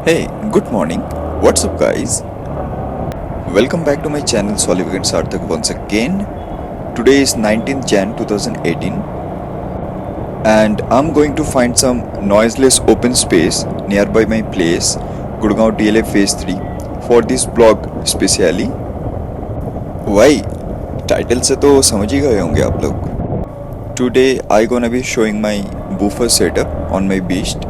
Hey, good morning. What's up, guys? Welcome back to my channel Solivik Sarthak once again. Today is 19th Jan 2018, and I'm going to find some noiseless open space nearby my place, Gurgaon DLA Phase 3, for this blog specially. Why? Title से तो समझ ही गए होंगे आप लोग. Today I gonna be showing my woofer setup on my beast,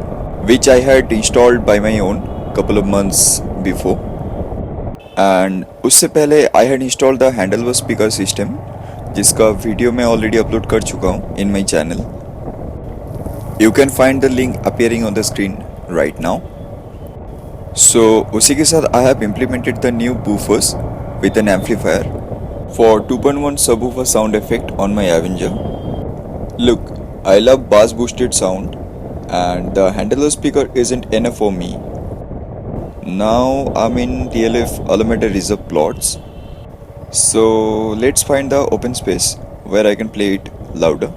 which I had installed by my own couple of months before. And उससे पहले I had install the handlebar speaker system, जिसका वीडियो मैं already upload कर चुका हूँ in my channel. You can find the link appearing on the screen right now. So उसी के साथ I have implemented the new woofers with an amplifier for 2.1 subwoofer sound effect on my Avenger. Look, I love bass boosted sound and the handlebar speaker isn't enough for me. Now I'm in TLF Alameda Reserve plots. So let's find the open space where I can play it louder.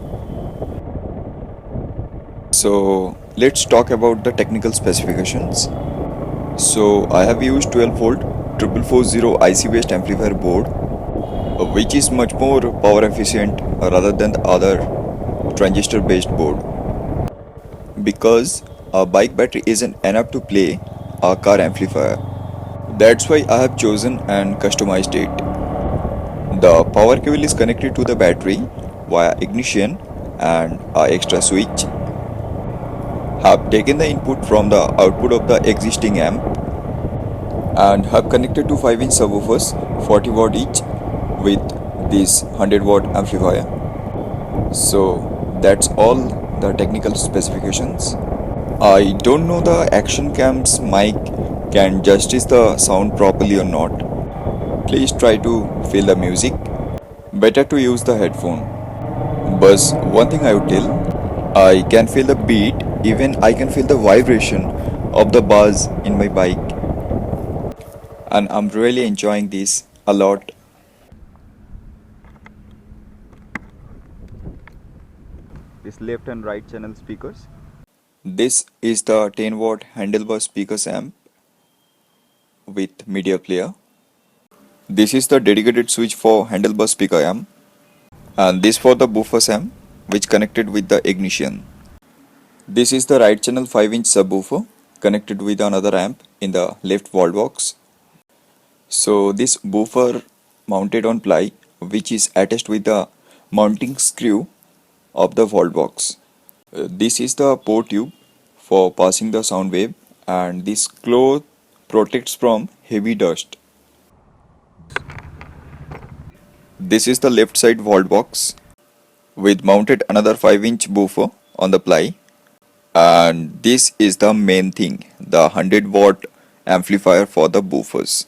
So let's talk about the technical specifications. So I have used 12 volt 4440 IC based amplifier board, which is much more power efficient rather than the other transistor based board, because a bike battery isn't enough to play a car amplifier. That's why I have chosen and customized it. The power cable is connected to the battery via ignition and a extra switch. Have taken the input from the output of the existing amp and have connected to 5-inch subwoofers 40 watt each with this 100 watt amplifier. So that's all the technical specifications. I don't know the action cam's mic can justice the sound properly or not. Please try to feel the music. Better to use the headphone. But one thing I would tell, I can feel the beat, even I can feel the vibration of the buzz in my bike. And I'm really enjoying this a lot. This left and right channel speakers. This is the 10 watt handlebar speakers amp with media player. This is the dedicated switch for handlebar speaker amp, and this for the woofers amp which connected with the ignition. This is the right channel 5-inch subwoofer connected with another amp in the left wall box. So this woofer mounted on ply, which is attached with the mounting screw of the wall box. This is the port tube for passing the sound wave, and this cloth protects from heavy dust. This is the left side vault box with mounted another 5-inch woofer on the ply, and this is the main thing, the 100 watt amplifier for the woofers.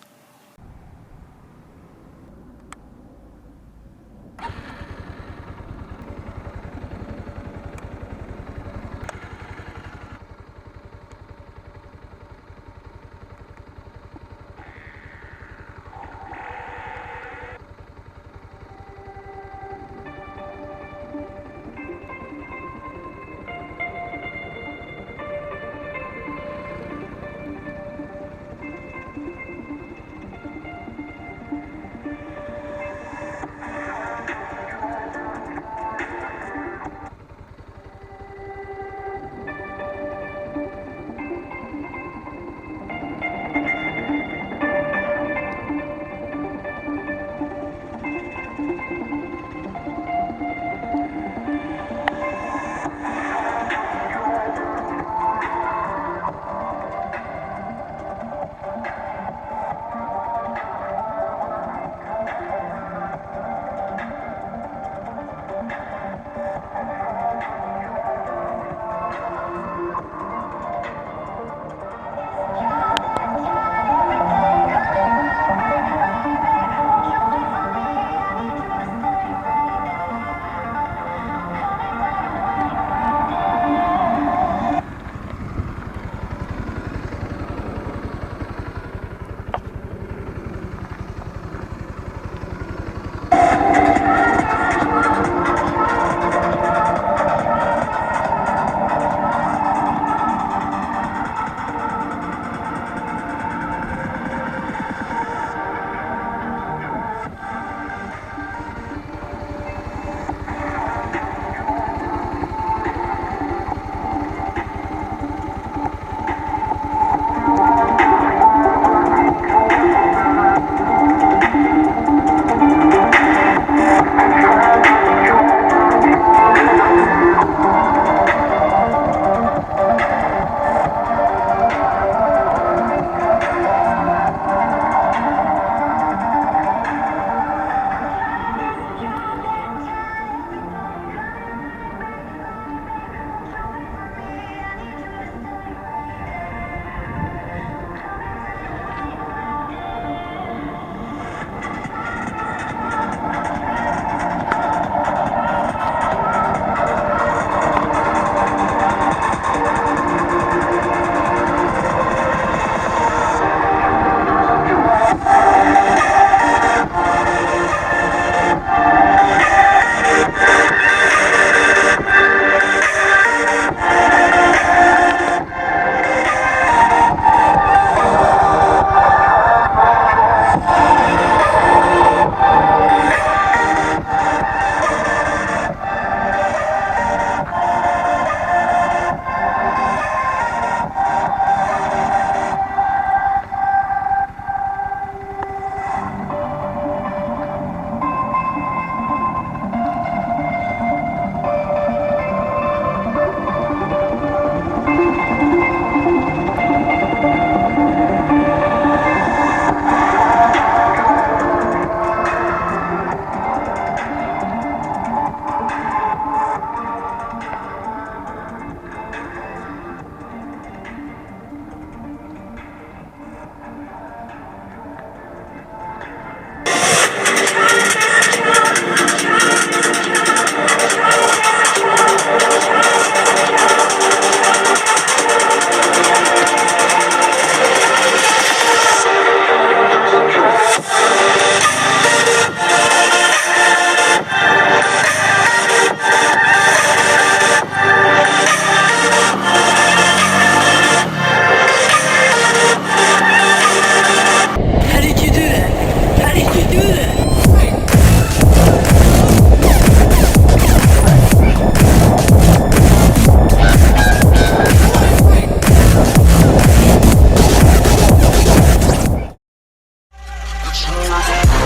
Hold my hand.